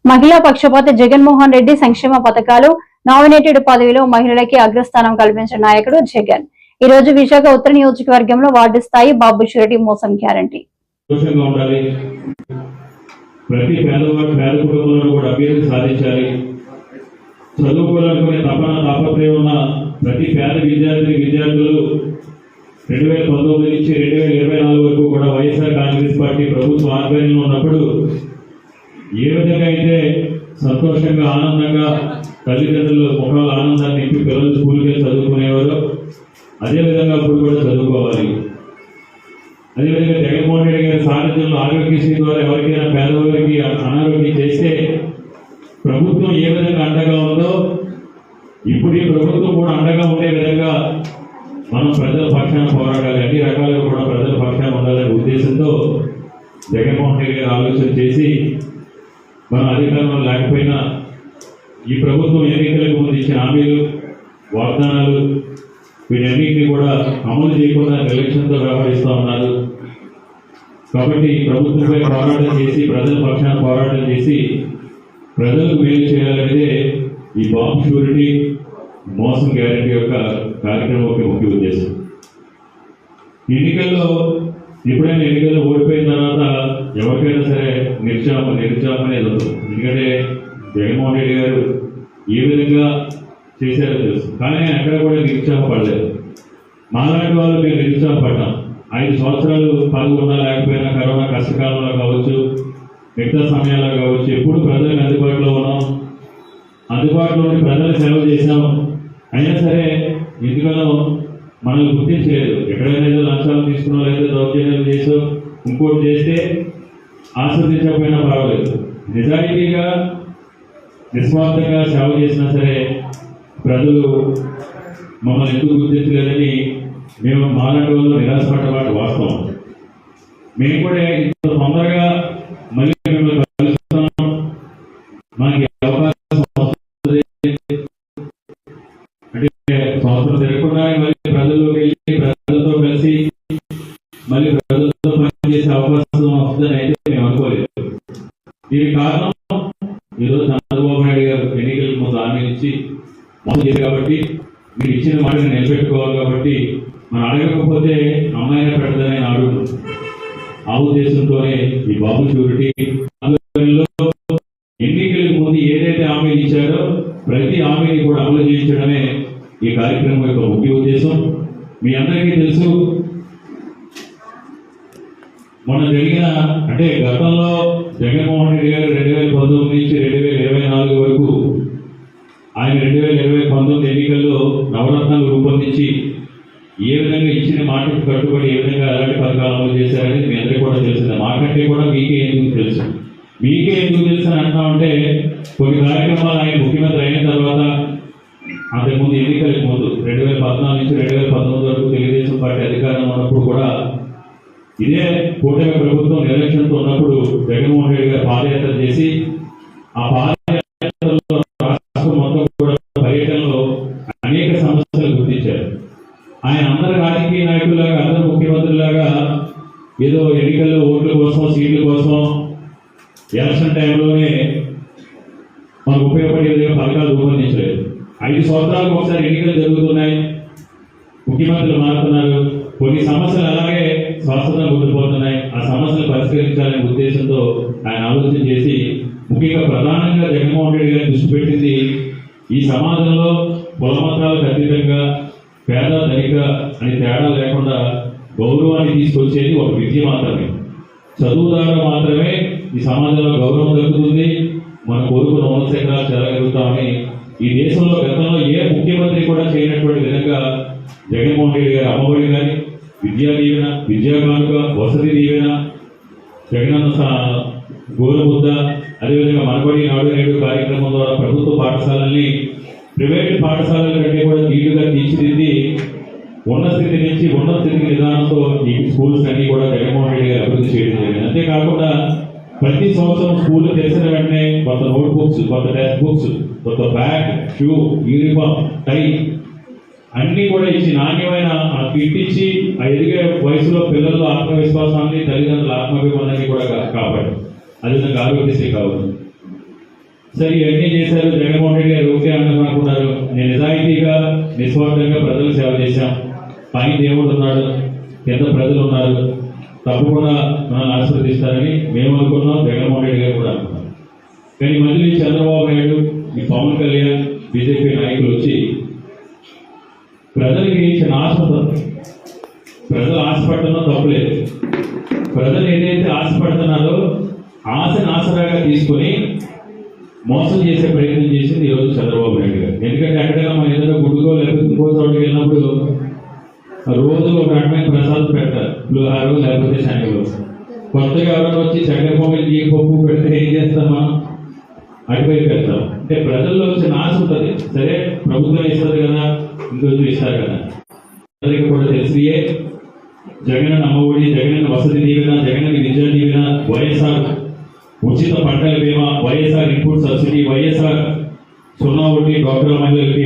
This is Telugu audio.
మహిళా పక్షపాత జగన్మోహన్ రెడ్డి సంక్షేమ పథకాలు నామినేటెడ్ పదవిలో మహిళలకి అగ్రస్థానం కల్పించిన నాయకుడు జగన్. ఈ రోజు విశాఖ ఉత్తర నియోజకవర్గంలో వార్డు స్థాయి బాబు షూరిటీ మోసం గ్యారంటీ. ప్రతి పేదవాడు పేద కుటుంబంలో కూడా అభివృద్ధి సాధించాలి. చదువుకోవాలనుకునే తాపత్రయం ఉన్న ప్రతి పేద విద్యార్థులు 2019 నుంచి 2024 వరకు కూడా వైఎస్ఆర్ కాంగ్రెస్ పార్టీ ప్రభుత్వ ఆధ్వర్యంలో ఉన్నప్పుడు ఏ విధంగా అయితే సంతోషంగా ఆనందంగా తల్లిదండ్రులు ముఖాల ఆనందాన్ని నింపి పిల్లలు స్కూల్కి వెళ్ళి చదువుకునేవారు, అదేవిధంగా ఇప్పుడు కూడా చదువుకోవాలి. అదేవిధంగా జగన్మోహన్ రెడ్డి గారి సారథ్యంలో ఆరోగ్యశ్రీ ద్వారా ఎవరికైనా పేదవారికి అనారోగ్యం చేస్తే ప్రభుత్వం ఏ విధంగా అండగా ఉందో ఇప్పుడు ఈ ప్రభుత్వం కూడా అండగా ఉండే విధంగా మనం ప్రజల పక్షాన పోరాడాలి. అన్ని రకాలుగా కూడా ప్రజల పక్షాన ఉండాలనే ఉద్దేశంతో జగన్మోహన్ రెడ్డి గారు ఆలోచన చేసి మనం అధికారంలో లేకపోయినా ఈ ప్రభుత్వం ఎన్నికలకు ముందు ఇచ్చిన హామీలు వాగ్దానాలు వీటన్నింటినీ కూడా అమలు చేయకుండా నిర్లక్ష్యంతో వ్యవహరిస్తూ ఉన్నారు. కాబట్టి ప్రభుత్వంపై పోరాటం చేసి ప్రజల పక్షాన పోరాటం చేసి ప్రజలకు మేలు చేయాలనేదే ఈ బాబు షూరిటీ మోసం గ్యారెంటీ యొక్క కార్యక్రమం యొక్క ముఖ్య ఉద్దేశం. ఎప్పుడైనా ఎన్నికల్లో ఓడిపోయిన తర్వాత ఎవరికైనా సరే నిరుత్సాహం అనేది ఉంటుంది. ఎందుకంటే జగన్మోహన్ రెడ్డి గారు ఏ విధంగా చేశారో తెలుసు, కానీ ఎక్కడ కూడా నిరుత్సాహపడలేదు. మాలాంటి వాళ్ళు మేము నిరుత్సాహపడ్డాం. 5 సంవత్సరాలు పాల్గొన్నా లేకపోయినా కరోనా కష్టకాలంలో కావచ్చు, మిగతా సమయాల్లో కావచ్చు, ఎప్పుడు ప్రజలకు అందుబాటులో ఉన్నాం, అందుబాటులోని ప్రజలకు సేవ చేసాం. అయినా సరే ఎందుకనో మనల్ని గుర్తించలేదు. ఎక్కడైనా ఏదో లంచాలు తీసుకున్నా లేదా దౌర్జన్యాలు చేసో ఇంకోటి చేస్తే ఆస్వాదించకపోయినా పర్వాలేదు, నిజాయితీగా నిస్వార్థంగా సేవ చేసినా సరే ప్రజలు మమ్మల్ని ఎందుకు గుర్తించలేదని మేము మాలాంటి వాళ్ళు నిరాశపడ్డ వాస్తవం. మేము కూడా ఇంత తొందరగా మళ్ళీ మిమ్మల్ని కలుస్తున్నాం, మనకి అవకాశం వస్తుంది అంటే సంవత్సరం తిరగకుండా మళ్ళీ ప్రజల్లోకి వెళ్ళి ప్రజలతో కలిసి మళ్ళీ ప్రజలతో పనిచేసే అవకాశం వస్తుందని అయితే మేము అనుకోలేదు. దీనికి కారణం ఈరోజు చంద్రబాబు నాయుడు గారు ఎన్నికలకు ముందు హామీ ఇచ్చి మోసం చేశారు కాబట్టి, మీరు ఇచ్చిన మాటని నిలబెట్టుకోవాలి కాబట్టి మనం అడగకపోతే అమ్మాయినా పెడతానే అడుగుతాం. ఆ ఉద్దేశంతోనే ఈ బాబు షూరిటీ ఎన్నికలకు ముందు ఏదైతే హామీలు ఇచ్చారో ప్రతి హామీని కూడా అమలు చేయించడమే ఈ కార్యక్రమం యొక్క ముఖ్య ఉద్దేశం. మీ అందరికీ తెలుసు, మొన్న జరిగిన అంటే గతంలో జగన్మోహన్ రెడ్డి గారు 2019 నుంచి 2024 వరకు ఆయన 2019 ఎన్నికల్లో నవరత్నాలు రూపొందించి ఏ విధంగా ఇచ్చిన మాటకు కట్టుబడి ఏ విధంగా ఎలాంటి పథకాలు అమలు చేశారనేది మీ అందరికీ కూడా తెలిసింది. మాకంటే కూడా మీకే ఎందుకు తెలుసు అని అంటున్నామంటే కొన్ని కార్యక్రమాలు ఆయన ముఖ్యమంత్రి అయిన తర్వాత, అంతకుముందు ఎన్నికలకు ముందు 2014 నుంచి 2019 వరకు తెలుగుదేశం పార్టీ అధికారంలో ఉన్నప్పుడు కూడా ఇదే కూటమి ప్రభుత్వం ఎలక్షన్తో ఉన్నప్పుడు జగన్మోహన్ రెడ్డి గారు పాదయాత్ర చేసి ఆ పాదయాత్రలో రాష్ట్రం మొత్తం కూడా పర్యటనలో అనేక సమస్యలు గుర్తించారు. ఆయన అందరు రాజకీయ నాయకుల్లాగా అందరు ముఖ్యమంత్రులాగా ఏదో ఎన్నికల్లో ఓట్ల కోసం సీట్ల కోసం ఎలక్షన్ టైంలోనే మనకు ఉపయోగపడే విధంగా పథకాలు రూపొందించలేదు. 5 సంవత్సరాలకు ఒకసారి ఎన్నికలు జరుగుతున్నాయి, ముఖ్యమంత్రులు మారుతున్నారు, కొన్ని సమస్యలు అలాగే శాశ్వతంగా ఉండిపోతున్నాయి. ఆ సమస్యలు పరిష్కరించాలనే ఉద్దేశంతో ఆయన ఆలోచన చేసి ముఖ్యంగా ప్రధానంగా జగన్మోహన్ రెడ్డి గారిని దృష్టి పెట్టింది ఈ సమాజంలో కులమతాలకు అతీతంగా పేద ధనిక అని తేడా లేకుండా గౌరవాన్ని తీసుకొచ్చేది ఒక విద్య మాత్రమే. చదువు ద్వారా మాత్రమే ఈ సమాజంలో గౌరవం దక్కుతుంది, మన కోరుకున్న ఉన్నత శిఖరాలు చెరగలుగుతామని ఈ దేశంలో గతంలో ఏ ముఖ్యమంత్రి కూడా చేయనటువంటి విధంగా జగన్మోహన్ రెడ్డి గారి అమ్మఒడి కానీ, విద్యా దీవెన, విద్యా కానుక, వసతి దీవెన, జగనన్న గోరుముద్ద, అదేవిధంగా మనబడి నాడు నేడు కార్యక్రమం ద్వారా ప్రభుత్వ పాఠశాలల్ని ప్రైవేటు పాఠశాలల కంటే కూడా నీటుగా తీర్చిదిద్ది ఉన్న స్థితి నుంచి ఉన్నత స్థితి విధానంతో ఈ స్కూల్స్ అన్ని కూడా జగన్మోహన్ రెడ్డి గారు అభివృద్ధి చేయడం జరిగింది. అంతేకాకుండా ప్రతి సంవత్సరం స్కూల్ తెరిచిన వెంటనే కొత్త నోట్ బుక్స్, కొత్త టెక్స్ట్ బుక్స్, కొత్త బ్యాగ్, షూ, యూనిఫామ్, టై అన్నీ కూడా ఇచ్చి నాణ్యమైన కిట్ ఇచ్చి ఆ ఎదిగే వయసులో పిల్లల్లో ఆత్మవిశ్వాసాన్ని, తల్లిదండ్రుల ఆత్మాభిమానాన్ని కూడా కాపాడు. అదేవిధంగా ఆరోగ్యశ్రీ కావచ్చు. సరే ఇవన్నీ చేశారు జగన్మోహన్ రెడ్డి గారు ఓకే అనుకున్నారు. నేను నిజాయితీగా నిస్వార్థంగా ప్రజలకు సేవ చేశాం. పైన దేవుడు ఉన్నాడు, కింద ప్రజలు ఉన్నారు, తప్పకుండా మనల్ని ఆశీర్వదిస్తారని మేము అనుకున్నాం, జగన్మోహన్ రెడ్డి గారు కూడా అనుకున్నాం. కానీ మళ్ళీ చంద్రబాబు నాయుడు, ఈ పవన్ కళ్యాణ్, బీజేపీ నాయకులు వచ్చి ప్రజలకి చిన్న ఆశ ఉంటుంది. ప్రజలు ఆశపడుతున్నా తప్పులేదు. ప్రజలు ఏదైతే ఆశపడుతున్నారో ఆశను ఆసరాగా తీసుకొని మోసం చేసే ప్రయత్నం చేసింది ఈరోజు చంద్రబాబు నాయుడు గారు. ఎందుకంటే ఎక్కడైనా మన ఏదైనా గుడ్డుకో లేకపోతే ఇంకో చోటుకి వెళ్ళినప్పుడు రోజు ఒక రకమైన ప్రసాదం పెడతారు, పులిహారం లేకపోతే శనగలు. కొత్తగా ఎవరైనా వచ్చి చక్కెరపొంగలి జీడిపప్పు పెడితే ఏం చేస్తాం మనం? అటువైపు పెడతాం. అంటే ప్రజల్లో వచ్చిన ఆశ ఉంటుంది. సరే ప్రభుత్వం ఇస్తుంది కదా, ఇంకొంచెం ఇస్తారు కదా. అందరికీ కూడా తెలిసియే జగన్ అమ్మఒడి, జగన్ వసతి దీవెన, జగన్ విద్యా దీవెన, వైఎస్ఆర్ ఉచిత పంటల బీమా, వైఎస్ఆర్ ఇన్పుట్ సబ్సిడీ, వైఎస్ఆర్ 0 వడ్డీ డ్వాక్రా మహిళలకి